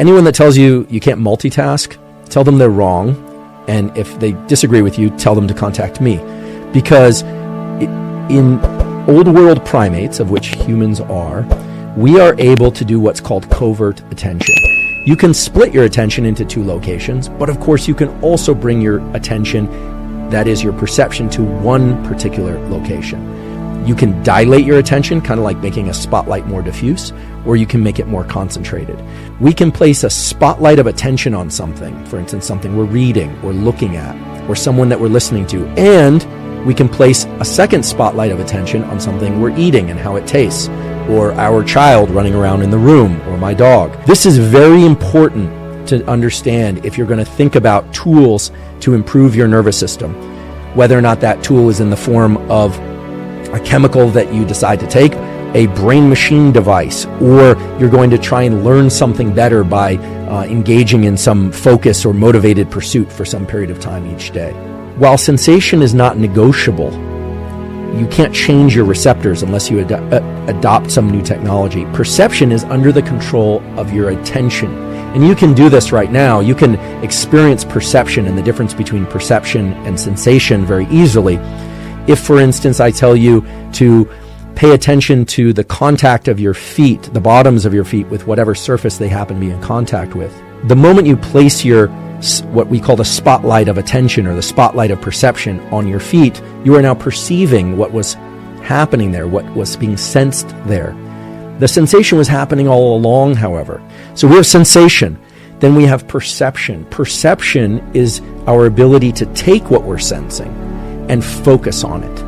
Anyone that tells you you can't multitask, tell them they're wrong. And if they disagree with you, tell them to contact me. Because in old world primates, of which humans are, we are able to do what's called covert attention. You can split your attention into two locations, but of course you can also bring your attention, that is your perception, to one particular location. You can dilate your attention, kind of like making a spotlight more diffuse, or you can make it more concentrated. We can place a spotlight of attention on something, for instance, something we're reading or looking at, or someone that we're listening to, and we can place a second spotlight of attention on something we're eating and how it tastes, or our child running around in the room, or my dog. This is very important to understand if you're going to think about tools to improve your nervous system, whether or not that tool is in the form of a chemical that you decide to take, a brain-machine device, or you're going to try and learn something better by engaging in some focus or motivated pursuit for some period of time each day. While sensation is not negotiable, you can't change your receptors unless you adopt some new technology. Perception is under the control of your attention. And you can do this right now. You can experience perception and the difference between perception and sensation very easily. If, for instance, I tell you to pay attention to the contact of your feet, the bottoms of your feet, with whatever surface they happen to be in contact with, the moment you place your what we call the spotlight of attention or the spotlight of perception on your feet, you are now perceiving what was happening there, what was being sensed there. The sensation was happening all along, however. So we have sensation, then we have perception. Perception is our ability to take what we're sensing and focus on it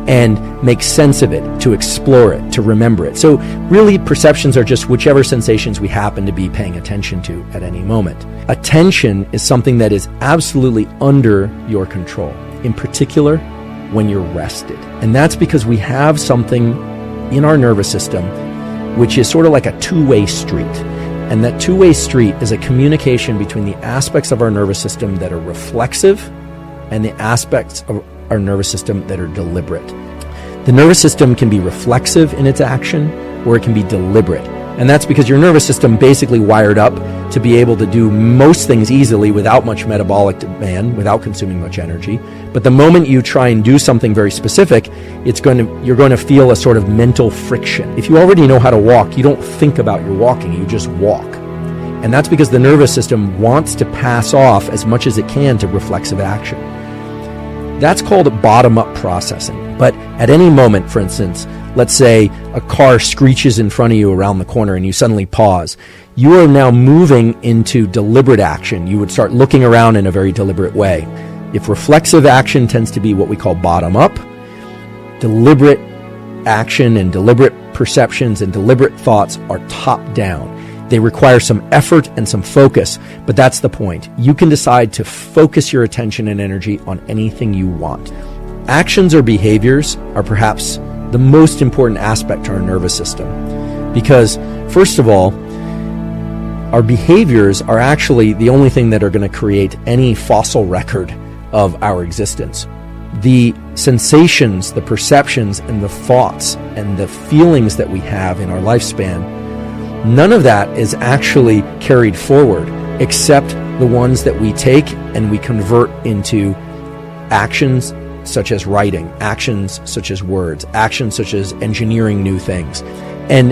and make sense of it, to explore it, to remember it. So really, perceptions are just whichever sensations we happen to be paying attention to at any moment. Attention is something that is absolutely under your control, in particular when you're rested. And that's because we have something in our nervous system which is sort of like a two-way street. And that two-way street is a communication between the aspects of our nervous system that are reflexive and the aspects of our nervous system that are deliberate. The nervous system can be reflexive in its action, or it can be deliberate. And that's because your nervous system basically wired up to be able to do most things easily without much metabolic demand, without consuming much energy. But the moment you try and do something very specific, you're going to feel a sort of mental friction. If you already know how to walk, you don't think about your walking, you just walk. And that's because the nervous system wants to pass off as much as it can to reflexive action. That's called bottom-up processing. But at any moment, for instance, let's say a car screeches in front of you around the corner and you suddenly pause. You are now moving into deliberate action. You would start looking around in a very deliberate way. If reflexive action tends to be what we call bottom-up, deliberate action and deliberate perceptions and deliberate thoughts are top-down. They require some effort and some focus, but that's the point. You can decide to focus your attention and energy on anything you want. Actions or behaviors are perhaps the most important aspect to our nervous system because, first of all, our behaviors are actually the only thing that are going to create any fossil record of our existence. The sensations, the perceptions, and the thoughts and the feelings that we have in our lifespan, none of that is actually carried forward except the ones that we take and we convert into actions such as writing, actions such as words, actions such as engineering new things. And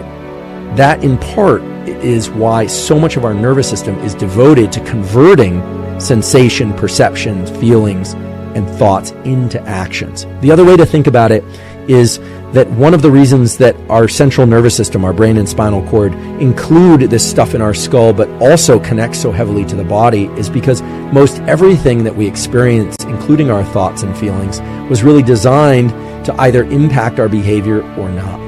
that in part is why so much of our nervous system is devoted to converting sensation, perceptions, feelings, and thoughts into actions. The other way to think about it is that one of the reasons that our central nervous system, our brain and spinal cord, include this stuff in our skull but also connect so heavily to the body is because most everything that we experience, including our thoughts and feelings, was really designed to either impact our behavior or not.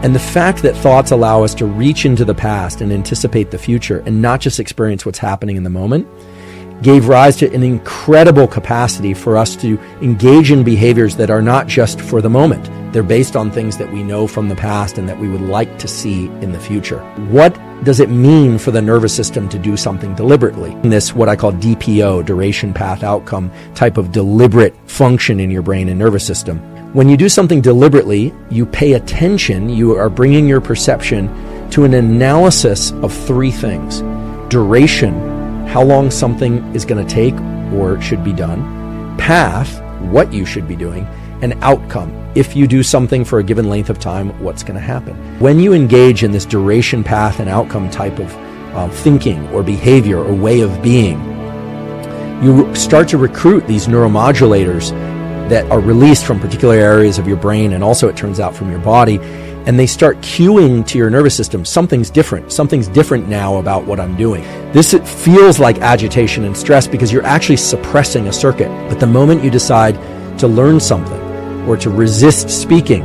And the fact that thoughts allow us to reach into the past and anticipate the future and not just experience what's happening in the moment gave rise to an incredible capacity for us to engage in behaviors that are not just for the moment. They're based on things that we know from the past and that we would like to see in the future. What does it mean for the nervous system to do something deliberately? This, what I call DPO, duration path outcome, type of deliberate function in your brain and nervous system. When you do something deliberately, you pay attention, you are bringing your perception to an analysis of three things. duration, how long something is going to take or should be done, path, what you should be doing, and outcome. If you do something for a given length of time, what's going to happen? When you engage in this duration, path, and outcome type of thinking or behavior or way of being, you start to recruit these neuromodulators that are released from particular areas of your brain, and also, it turns out, from your body, and they start cueing to your nervous system, something's different now about what I'm doing. It feels like agitation and stress because you're actually suppressing a circuit. But the moment you decide to learn something, or to resist speaking,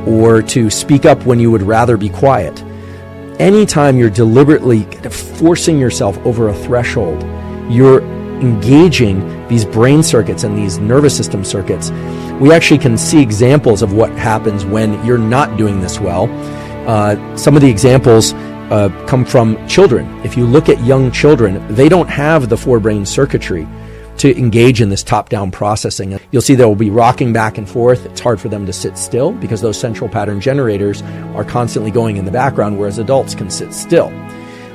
or to speak up when you would rather be quiet, anytime you're deliberately kind of forcing yourself over a threshold, you're engaging these brain circuits and these nervous system circuits. We actually can see examples of what happens when you're not doing this well. Some of the examples come from children. If you look at young children, they don't have the forebrain circuitry to engage in this top-down processing. You'll see they'll be rocking back and forth. It's hard for them to sit still because those central pattern generators are constantly going in the background, whereas adults can sit still.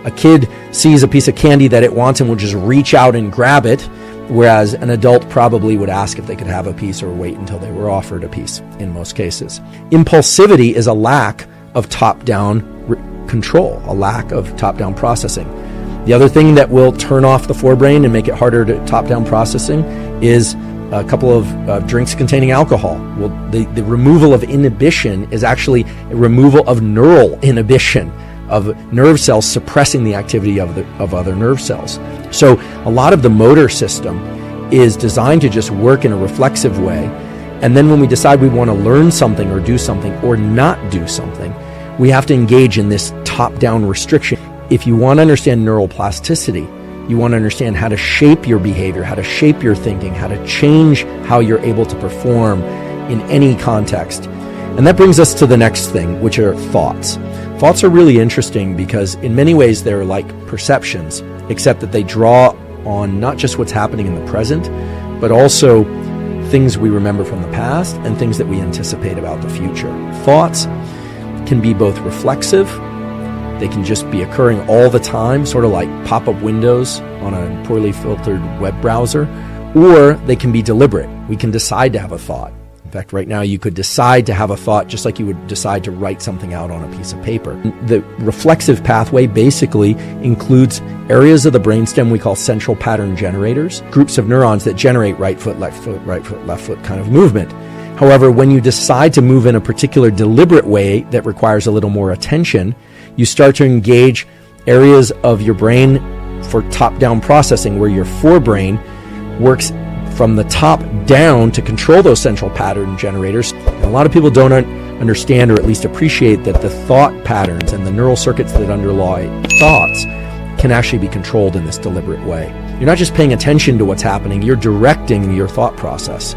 A kid sees a piece of candy that it wants and will just reach out and grab it, whereas an adult probably would ask if they could have a piece or wait until they were offered a piece in most cases. Impulsivity is a lack of top-down control, a lack of top-down processing. The other thing that will turn off the forebrain and make it harder to top-down processing is a couple of drinks containing alcohol. Well, the removal of inhibition is actually a removal of neural inhibition, of nerve cells suppressing the activity of other nerve cells. So a lot of the motor system is designed to just work in a reflexive way. And then when we decide we want to learn something or do something or not do something, we have to engage in this top-down restriction. If you want to understand neural plasticity, you want to understand how to shape your behavior, how to shape your thinking, how to change how you're able to perform in any context. And that brings us to the next thing, which are thoughts. Thoughts are really interesting because in many ways they're like perceptions, except that they draw on not just what's happening in the present, but also things we remember from the past and things that we anticipate about the future. Thoughts can be both reflexive, they can just be occurring all the time, sort of like pop-up windows on a poorly filtered web browser, or they can be deliberate. We can decide to have a thought. In fact, right now you could decide to have a thought just like you would decide to write something out on a piece of paper. The reflexive pathway basically includes areas of the brainstem we call central pattern generators, groups of neurons that generate right foot, left foot kind of movement. However, when you decide to move in a particular deliberate way that requires a little more attention, you start to engage areas of your brain for top-down processing where your forebrain works from the top down to control those central pattern generators. And a lot of people don't understand or at least appreciate that the thought patterns and the neural circuits that underlie thoughts can actually be controlled in this deliberate way. You're not just paying attention to what's happening, you're directing your thought process.